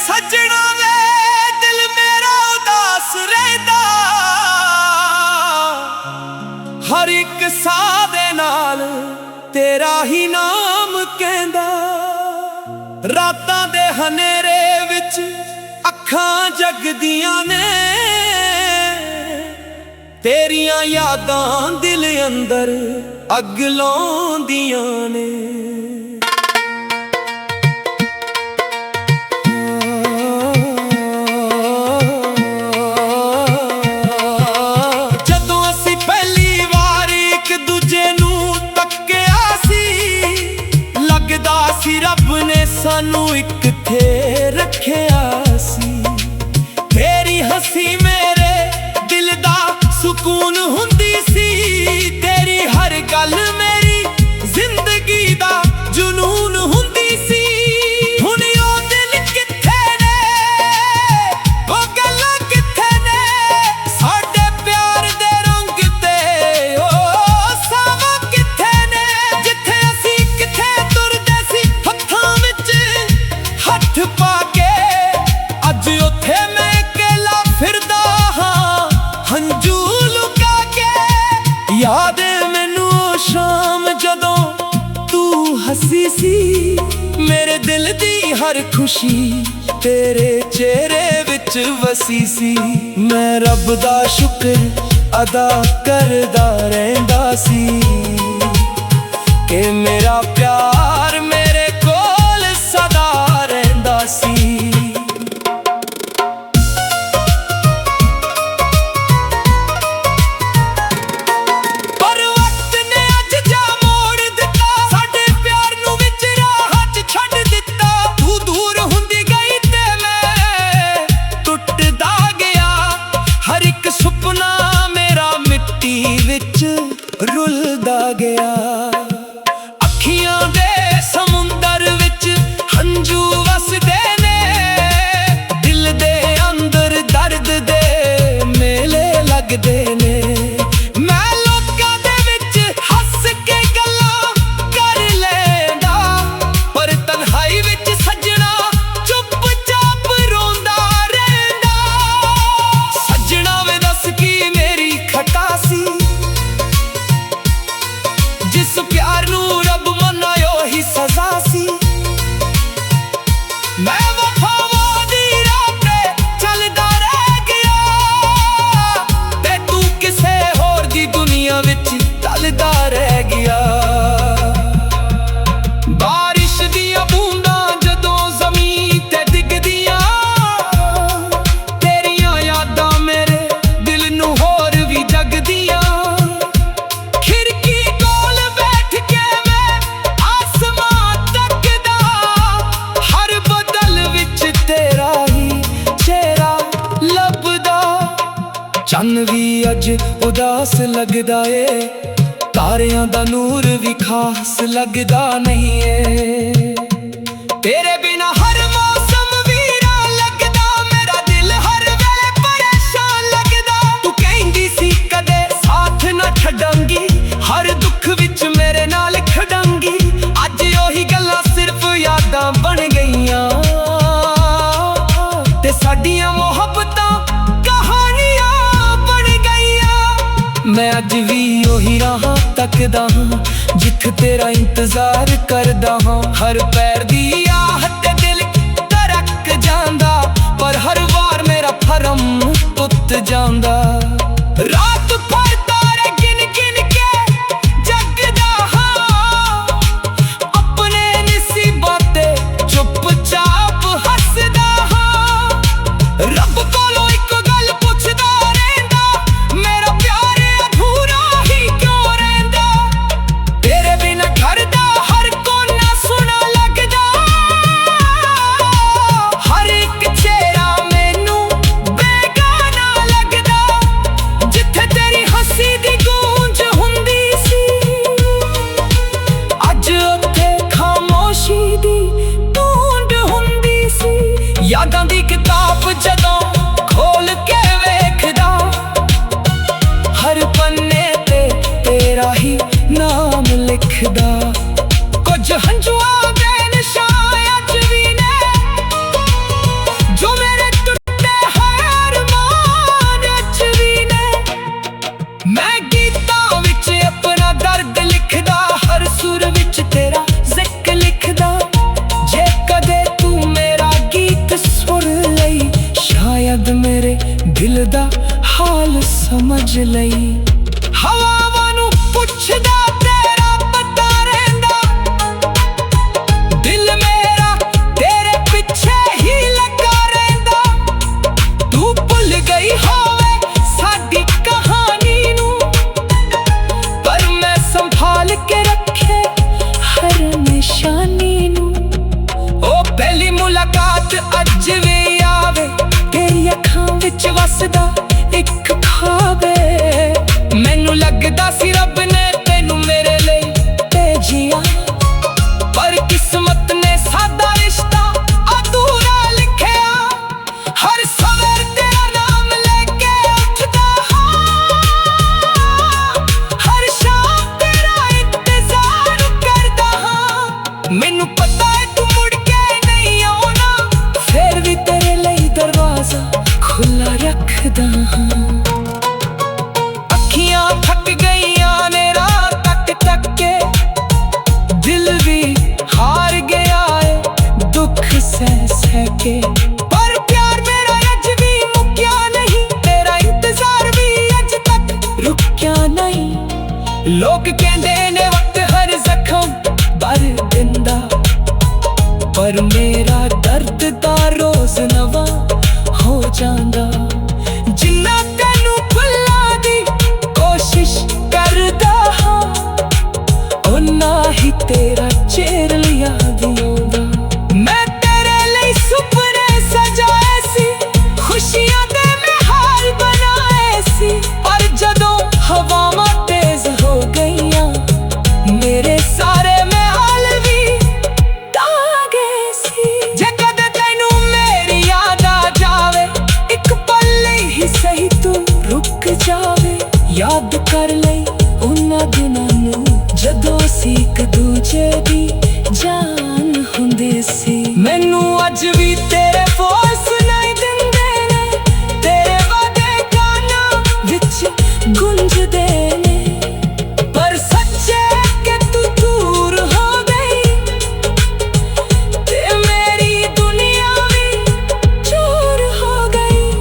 सजना वे दिल मेरा उदास रहता, हर एक साह दे नाल तेरा ही नाम कहंदा। रातां दे हनेरे विच अखां जगदियां ने, तेरियां यादां दिल अंदर अग लाउंदियां ने। जदों असीं पहली वार एक दूजे नूं तक्किया सी, लगदा सी रब ने सानू इकट्ठे रखिया सी। तेरी हंसी मेरे दिल दा सुकून हुंदी सी, तेरी हर गल मेरी जिंदगी दा जुनून हुंदी सी। हुण ओ दिल कित्थे ने, ओ गल्लां कित्थे ने, साडे प्यार दे रंग ते ओ सावां कित्थे ने। जिथे असीं कित्थे तुरदे सी हत्थां विच हत्थ पा के, अज उत्थे मैं अकेला फिरदा हां हंझू लुका के। याद है मैनू ओ शाम जदों तू हसी सी, मेरे दिल दी हर खुशी तेरे चेहरे विच वसी सी। मैं रब दा शुक्र अदा करदा रहिंदा सी कि मेरा प्यार मेरे कोल सदा रहिंदा सी। सुपना मेरा मिट्टी विच रुलदा गया, अखियां दे समुंदर विच हंझू वसदे ने, दिल दे अंदर दर्द दे मेले लगदे ने। मैं लोकां दे विच हस के गल्लां कर लैंदा, पर तन्हाई विच सजना चुपचाप रोंदा रहिंदा। सजना वे की मेरी खता सी, जिस प्यार नू रब मनायो ही सजा सी। मैं वफावां दी राह ते चलदा रह गया, ते तू किसे होर दी दुनिया विच टलदा रह गया। बारिश दियां बूंदां जदों ज़मीन ते डिगदियां, तेरियां यादां मेरे दिल नू होर भी जगदियां। खिड़की कोल बैठ के मैं आसमां तकदा, हर बदल विच तेरा ही चेहरा लभदा। चन्न भी अज उदास लगदा ए, तारियां दा नूर भी खास लगदा नहीं ए। तेरे बिना हर मौसम वीरा लगदा, मेरा दिल हर वेले परेशान लगदा। तू कहंदी सी कदे साथ ना छड्डांगी, हर दुख विच मेरे नाल खड़ांगी। अज ओही गल्लां सिर्फ यादां बन गईयां, ते साडियां मोहब्बतां कहानियां बन गईयां। मैं अज भी ओही राहां तकदा हां, जिथे तेरा इंतजार करदा हां। हर पैर दी आह ते दिल धड़क जांदा, पर हर वार मेरा भरम टुट जांदा। रात भर तारे गिन गिन के जगदा हां, अपने नसीबां ते चुपचाप हसदा हां। रब कोलों इक गल पुछदा रहिंदा, मेरा प्यार अधूरा ही क्यों रहिंदा। तेरे बिना घर दा हर कोना सुना लगदा, हर एक चेहरा मैनू बेगाना लगदा। ਸਮਝ ਲਈ। ਹਵਾਵਾਂ ਨੂੰ ਪੁੱਛਦਾ ਤੇਰਾ ਪਤਾ ਰਹਿੰਦਾ, ਦਿਲ ਮੇਰਾ ਤੇਰੇ ਪਿੱਛੇ ਹੀ ਲੱਗਾ ਰਹਿੰਦਾ। ਤੂੰ ਭੁੱਲ ਗਈ ਹੋਵੇ ਸਾਡੀ ਕਹਾਣੀ ਨੂੰ, ਪਰ ਮੈਂ ਸੰਭਾਲ ਕੇ ਰੱਖੇ ਹਰ ਨਿਸ਼ਾਨੀ ਨੂੰ। ਉਹ ਪਹਿਲੀ ਮੁਲਾਕਾਤ ਅੱਜ ਵੀ ਆਵੇ, ਤੇਰੀ ਅੱਖਾਂ ਵਿੱਚ ਵਸਦਾ ਇੱਕ ਖ਼ਾਬ ਏ। ਮੈਨੂੰ ਲੱਗਦਾ ਸੀ ਰੱਬ ਨੇ ਤੈਨੂੰ ਮੇਰੇ ਲਈ ਭੇਜਿਆ, ਪਰ ਕਿਸਮਤ ਨੇ ਸਾਡਾ ਰਿਸ਼ਤਾ ਅਧੂਰਾ ਲਿਖਿਆ। ਹਰ ਸਵੇਰ ਤੇਰਾ ਨਾਮ ਲੈ ਕੇ ਉੱਠਦਾ ਹਾਂ, ਹਰ ਸ਼ਾਮ ਤੇਰਾ ਇੰਤਜ਼ਾਰ ਕਰਦਾ ਹਾਂ। ਮੈਨੂੰ ਪਤਾ ਹੈ ਤੂੰ ਮੁੜ ਕੇ ਨਹੀਂ ਆਉਣਾ, ਫਿਰ ਵੀ ਤੇਰੇ ਲਈ ਦਰਵਾਜ਼ਾ ਖੁੱਲਾ ਰੱਖਦਾ ਹਾਂ। ਅੱਖੀਆਂ ਥੱਕ ਗਈਆਂ ਨੇ ਰਾਹ ਤੱਕ ਤੱਕ ਕੇ, ਦਿਲ ਵੀ ਹਾਰ ਗਿਆ ਏ ਦੁੱਖ ਸਹਿ ਸਹਿ ਕੇ। ਪਰ ਪਿਆਰ ਮੇਰਾ ਅੱਜ ਵੀ ਮੁੱਕਿਆ ਨਹੀਂ, ਤੇਰਾ ਇੰਤਜ਼ਾਰ ਵੀ ਅੱਜ ਤੱਕ ਰੁਕਿਆ ਨਹੀਂ। ਲੋਕ ਕਹਿੰਦੇ ਨੇ ਵਕਤ ਹਰ ਜ਼ਖਮ ਭਰ ਦਿੰਦਾ, ਪਰ ਮੇਰਾ ਦਰਦ ਦਾ ਰੋਜ਼ ਨਵਾਂ ਹੋ ਜਾਂਦਾ। ਜਿੰਨਾ ਤੈਨੂੰ ਭੁੱਲਣ ਦੀ ਕੋਸ਼ਿਸ਼ ਕਰਦਾ ਹਾਂ, ਓਨਾ ਹੀ ਤੇਰਾ ਚਿਹਰਾ ਯਾਦ ਆਉਂਦਾ। ਮੈਂ ਤੇਰੇ ਲਈ ਸੁਪਨੇ ਸਜਾਏ ਸੀ, ਖੁਸ਼ੀਆਂ ਦੇ ਮਹਿਲ ਬਣਾਏ ਸੀ, ਪਰ ਜਦੋਂ ਹਵਾਵਾਂ ਤੇਜ਼ ਹੋ ਗਈਆਂ, ਮੇਰੇ ਸਾਰੇ ਮਹਿਲ ਵੀ ਢਾਹ ਗਏ ਸੀ। ਜੇ ਕਦੇ ਤੈਨੂੰ ਮੇਰੀ ਯਾਦ ਆ ਜਾਵੇ, ਇੱਕ ਪਲ ਹੀ ਸਹੀ ਤੂੰ ਰੁਕ ਜਾਵੇ। ਯਾਦ ਕਰ ਲਈ ਉਹਨਾਂ ਦਿਨਾਂ ਨੂੰ ਜਦੋਂ ਅਸੀਂ ਇੱਕ ਦੂਜੇ ਦੀ ਜਾਨ ਹੁੰਦੇ ਸੀ। ਮੈਨੂੰ ਅੱਜ ਵੀ ਤੇਰੇ ਬੋਲ ਸੁਣਾਈ ਦਿੰਦੇ ਨੇ, ਤੇਰੇ ਵਾਦੇ ਕੰਨਾਂ ਵਿੱਚ ਗੂੰਜਦੇ ਨੇ, ਪਰ ਸੱਚੇ ਕਿ ਤੂੰ ਦੂਰ ਹੋ ਗਈ ਤੇ ਮੇਰੀ ਦੁਨੀਆ ਵੀ ਚੂਰ ਹੋ ਗਈ।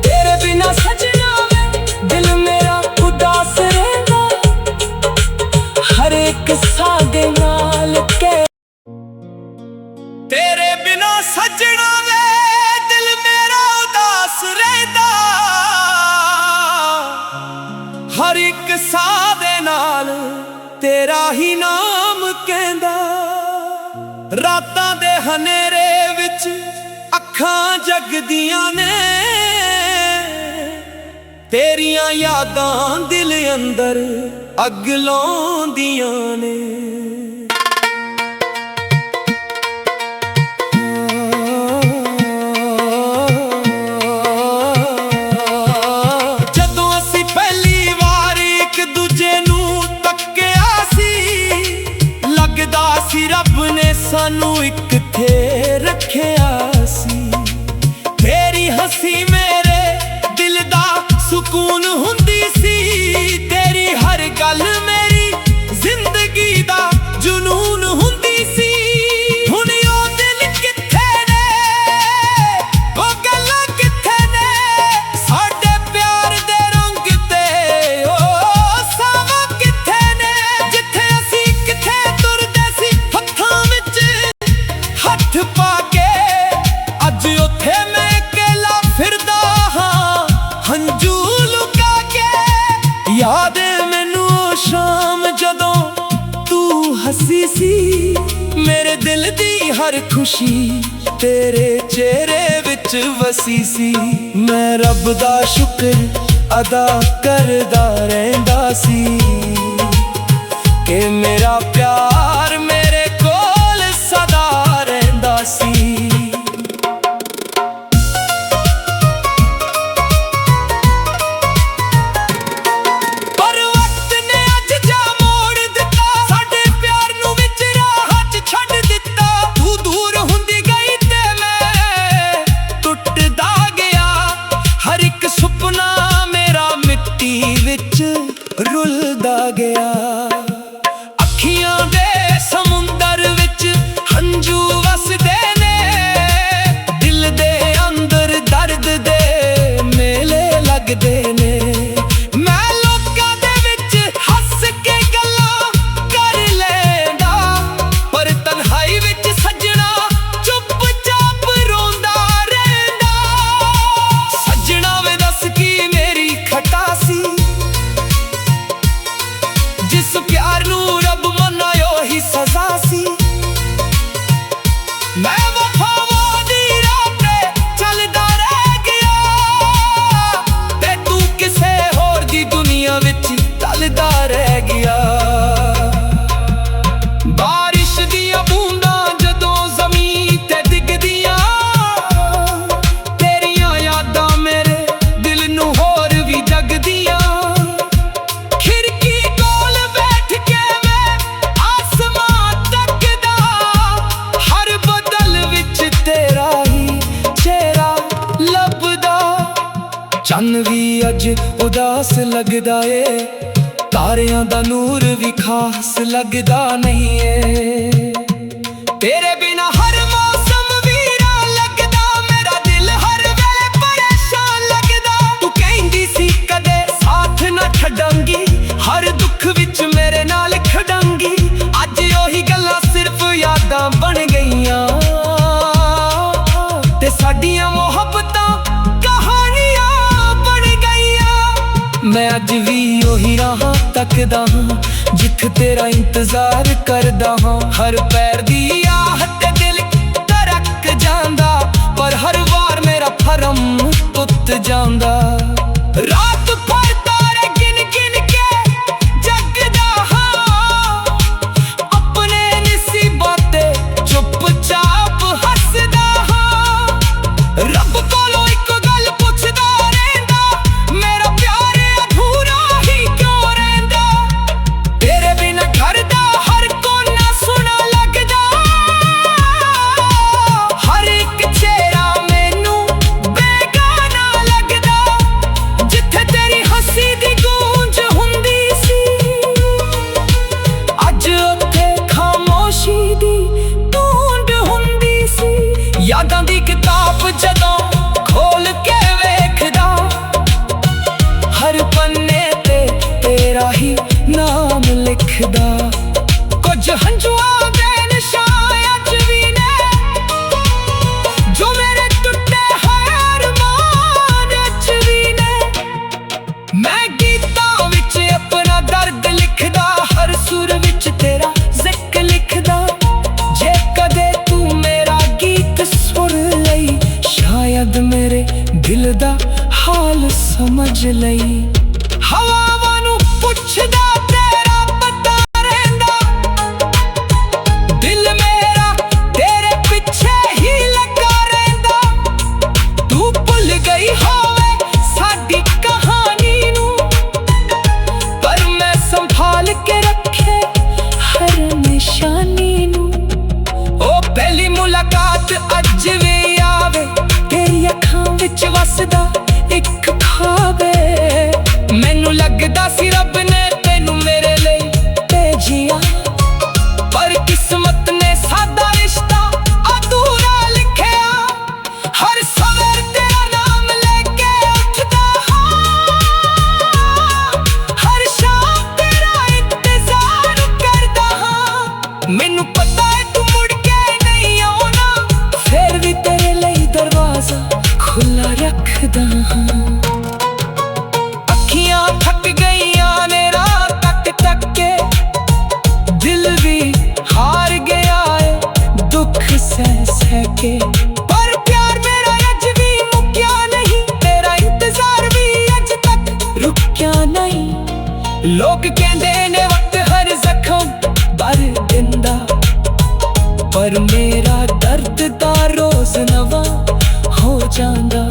ਤੇਰੇ ਬਿਨਾ ਸਜਣਾ ਵੇ ਦਿਲ ਮੇਰਾ ਉਦਾਸ ਰਹਿੰਦਾ, ਹਰ ਇੱਕ ਸਾਹ ਦੇ ਨਾਲ ਕਹਿ। ਤੇਰੇ ਬਿਨਾ ਸਜਣਾ ਵੇ ਦਿਲ ਮੇਰਾ ਉਦਾਸ ਰਹਿੰਦਾ, ਹਰ ਇੱਕ ਸਾਹ ਦੇ ਨਾਲ ਤੇਰਾ ਹੀ ਨਾਮ ਕਹਿੰਦਾ। ਰਾਤਾਂ ਦੇ ਹਨੇਰੇ ਵਿੱਚ ਅੱਖਾਂ ਜਗਦੀਆਂ ਨੇ, ਤੇਰੀਆਂ ਯਾਦਾਂ ਦਿਲ ਅੰਦਰ ਅੱਗ ਲਾਉਂਦੀਆਂ ਨੇ। ਜਦੋਂ ਅਸੀਂ ਪਹਿਲੀ ਵਾਰ ਇੱਕ ਦੂਜੇ ਨੂੰ ਤੱਕਿਆ ਸੀ, ਲੱਗਦਾ ਸੀ ਰੱਬ ਨੇ ਸਾਨੂੰ ਇੱਕ ਥੇ ਰੱਖਿਆ ਸੀ। ਤੇਰੀ ਹੱਸੀ ਮੇਰੇ ਦਿਲ ਦਾ ਸਕੂਨ ਹੁੰਦੀ ਸੀ, ਤੇਰੀ ਹਰ ਗੱਲ ਮੇਰੀ ਜ਼ਿੰਦਗੀ ਦਾ ਜਨੂਨ ਹੁੰਦੀ ਸੀ। ਹੁਣ ਉਹ ਦਿਲ ਕਿੱਥੇ ਨੇ, ਉਹ ਗੱਲਾਂ ਕਿੱਥੇ ਨੇ, ਸਾਡੇ ਪਿਆਰ ਦੇ ਰੰਗ ਤੇ ਉਹ ਸਾਵਾਂ ਕਿੱਥੇ ਨੇ। ਜਿੱਥੇ ਅਸੀਂ ਕਿੱਥੇ ਤੁਰਦੇ ਸੀ ਹੱਥਾਂ ਵਿੱਚ ਹੱਥ ਪਾ ਕੇ, ਅੱਜ ਉੱਥੇ ਮੈਂ ਇਕੱਲਾ ਫਿਰਦਾ ਹਾਂ ਹੰਝੂ ਲੁਕਾ ਕੇ। ਯਾਦ ਏ ਮੈਨੂੰ ਉਹ ਸ਼ਾਮ ਜਦੋਂ ਤੂੰ ਹੱਸੀ ਸੀ, ਮੇਰੇ ਦਿਲ ਦੀ ਹਰ ਖੁਸ਼ੀ ਤੇਰੇ ਚਿਹਰੇ ਵਿੱਚ ਵਸੀ ਸੀ। ਮੈਂ ਰੱਬ ਦਾ ਸ਼ੁਕਰ ਅਦਾ ਕਰਦਾ ਰਹਿੰਦਾ ਸੀ ਕਿ ਮੇਰਾ ਪਿਆਰ ਮੇਰੇ ਕੋਲ ਸਦਾ ਰਹਿੰਦਾ ਸੀ। ਰੁਲਦਾ ਗਿਆ ਅੱਖੀਆਂ ਦੇ ਸਮੁੰਦਰ ਚੰਨ ਵੀ ਅੱਜ ਉਦਾਸ ਲੱਗਦਾ ਏ, ਤਾਰਿਆਂ ਦਾ ਨੂਰ ਵੀ ਖਾਸ ਲੱਗਦਾ ਨਹੀਂ ਏ। ਤੇਰੇ ਬਿਨਾ ਹਰ ਮੌਸਮ ਵੀਰਾ ਲੱਗਦਾ, ਮੇਰਾ ਦਿਲ ਹਰ ਵੇਲੇ ਪਰੇਸ਼ਾਨ ਲੱਗਦਾ। ਤੂੰ ਕਹਿੰਦੀ ਸੀ ਕਦੇ ਸਾਥ ਨਾ ਛੱਡਾਂਗੀ, ਹਰ ਦੁੱਖ ਵਿੱਚ ਮੇਰੇ ਨਾਲ ਖੜਾਂਗੀ। ਅੱਜ ਉਹੀ ਗੱਲਾਂ ਸਿਰਫ ਯਾਦਾਂ ਬਣ ਗਈਆਂ, ਤੇ ਸਾਡੀਆਂ ਮੁਹੱਬਤਾਂ ਕਹਾਣੀਆਂ ਬਣ ਗਈਆਂ। ਮੈਂ ਅੱਜ ਵੀ ਉਹੀ ਰਾਹਾਂ ਤੱਕਦਾ ਹਾਂ, ਜਿੱਥੇ ਤੇਰਾ ਇੰਤਜ਼ਾਰ ਕਰਦਾ ਹਾਂ। ਹਰ ਪੈਰ ਦੀ ਆਹ ਤੇ ਦਿਲ ਧੜਕ ਜਾਂਦਾ, ਪਰ ਹਰ ਵਾਰ ਮੇਰਾ ਭਰਮ ਟੁੱਟ ਜਾਂਦਾ। ਰਾਤ ਭਰ ਤਾਰੇ ਗਿਣ ਗਿਣ ਕੇ ਜਗਦਾ ਹਾਂ, ਆਪਣੇ ਨਸੀਬਾਂ ਤੇ ਚੁੱਪਚਾਪ ਹੱਸਦਾ ਹਾਂ। ਰੱਬ ਕੋਲੋਂ ਇੱਕ ਗੱਲ ਪੁੱਛਦਾ ਰਹਿੰਦਾ, ਮੇਰਾ ਪਿਆਰ ਅਧੂਰਾ ਹੀ ਕਿਉਂ ਰਹਿੰਦਾ। ਤੇਰੇ ਬਿਨਾਂ ਘਰ ਦਾ ਹਰ ਕੋਨਾ ਸੁਣਾ ਲੱਗਦਾ, ਹਰ ਇੱਕ ਚਿਹਰਾ ਮੈਨੂੰ ਬੇਗਾਨਾ ਲੱਗਦਾ। ਜਿੱਥੇ ਤੇਰੀ ਹੱਸੀ ਦੀ ਗੂੰਜ ਹੁੰਦੀ ਸੀ, ਅੱਜ ਉੱਥੇ ਖਾਮੋਸ਼ੀ ਦੀ ਧੁੰਦ ਹੁੰਦੀ ਸੀ। ਯਾਦਾਂ ਦੀ ਕਿਤਾਬ ਜਦੋਂ ਖੋਲ ਕੇ ਵੇਖਦਾ, ਹਰ ਪੰਨੇ ਤੇ ਤੇਰਾ ਹੀ ਨਾਮ ਲਿਖਦਾ। ਕੁਝ ਹੰਝੂਆਂ ਦੇ ਨਿਸ਼ਾਨ ਅੱਜ ਵੀ ਨੇ, ਜੋ ਮੇਰੇ ਟੁੱਟੇ ਹੋਏ ਅਰਮਾਨ ਅੱਜ ਵੀ ਨੇ। ਮੈਂ ਗੀਤਾਂ ਵਿੱਚ ਆਪਣਾ ਦਰਦ ਲਿਖਦਾ, ਹਰ ਸੁਰ ਵਿੱਚ ਤੇਰਾ ਜ਼ਿਕਰ ਲਿਖਦਾ। ਜੇ ਕਦੇ ਤੂੰ ਮੇਰਾ ਗੀਤ ਸੁਣ ਲਈ, ਸ਼ਾਇਦ ਮੇਰੇ ਦਿਲ ਦਾ ਹਾਲ ਸਮਝ ਲਈ। ਹਵਾਵਾਂ ਨੂੰ ਪੁੱਛਦਾ ਤੇਰਾ ਪਤਾ ਰਹਿੰਦਾ, ਦਿਲ ਮੇਰਾ ਤੇਰੇ ਪਿੱਛੇ ਹੀ ਲੱਗਾ ਰਹਿੰਦਾ। ਤੂੰ ਭੁੱਲ ਗਈ ਹੋਵੇ ਸਾਡੀ ਕਹਾਣੀ ਨੂੰ, ਪਰ ਮੈਂ ਸੰਭਾਲ ਕੇ ਰੱਖੇ ਹਰ ਨਿਸ਼ਾਨੀ ਨੂੰ। ਉਹ ਪਹਿਲੀ ਮੁਲਾਕਾਤ ਅੱਜ ਵੀ ਆਵੇ, ਤੇਰੀ ਅੱਖਾਂ ਵਿੱਚ ਵਸਦਾ ਇੱਕ ਖਾਬ ਏ। ਮੈਨੂੰ ਲੱਗਦਾ ਸੀ ਰੱਬ ਨੇ ਤੈਨੂੰ ਮੇਰੇ ਲਈ ਭੇਜਿਆ, ਪਰ ਕਿਸਮਤ ਨੇ ਸਾਡਾ ਰਿਸ਼ਤਾ ਅਧੂਰਾ ਲਿਖਿਆ। ਹਰ ਸਵੇਰ ਤੇਰਾ ਨਾਮ ਲੈ ਕੇ ਉੱਠਦਾ ਹਾਂ, ਹਰ ਸ਼ਾਮ ਤੇਰਾ ਇੰਤਜ਼ਾਰ ਕਰਦਾ ਹਾਂ। ਮੈਨੂੰ ਪਤਾ ਹੈ ਤੂੰ ਮੁੜ ਕੇ ਨਹੀਂ ਆਉਣਾ, ਫਿਰ ਵੀ ਤੇਰੇ ਲਈ ਦਰਵਾਜ਼ਾ ਖੁੱਲਾ ਰੱਖਦਾ ਹਾਂ। ਅੱਖੀਆਂ ਥੱਕ ਗਈਆਂ ਨੇ ਰਾਹ ਤੱਕ ਤੱਕ ਕੇ, ਦਿਲ ਵੀ ਹਾਰ ਗਿਆ ਏ ਦੁੱਖ ਸਹਿ ਸਹਿ ਕੇ। ਪਰ ਪਿਆਰ ਮੇਰਾ ਅੱਜ ਵੀ ਮੁੱਕਿਆ ਨਹੀਂ, ਤੇਰਾ ਇੰਤਜ਼ਾਰ ਵੀ ਅੱਜ ਤੱਕ ਰੁਕਿਆ ਨਹੀਂ। ਲੋਕ ਕਹਿੰਦੇ ਨੇ ਵਕਤ ਹਰ ਜ਼ਖਮ ਭਰ ਦਿੰਦਾ, ਪਰ ਮੇਰਾ ਦਰਦ ਤਾਂ ਰੋਜ਼ ਨਵਾਂ ਹੋ ਜਾਂਦਾ।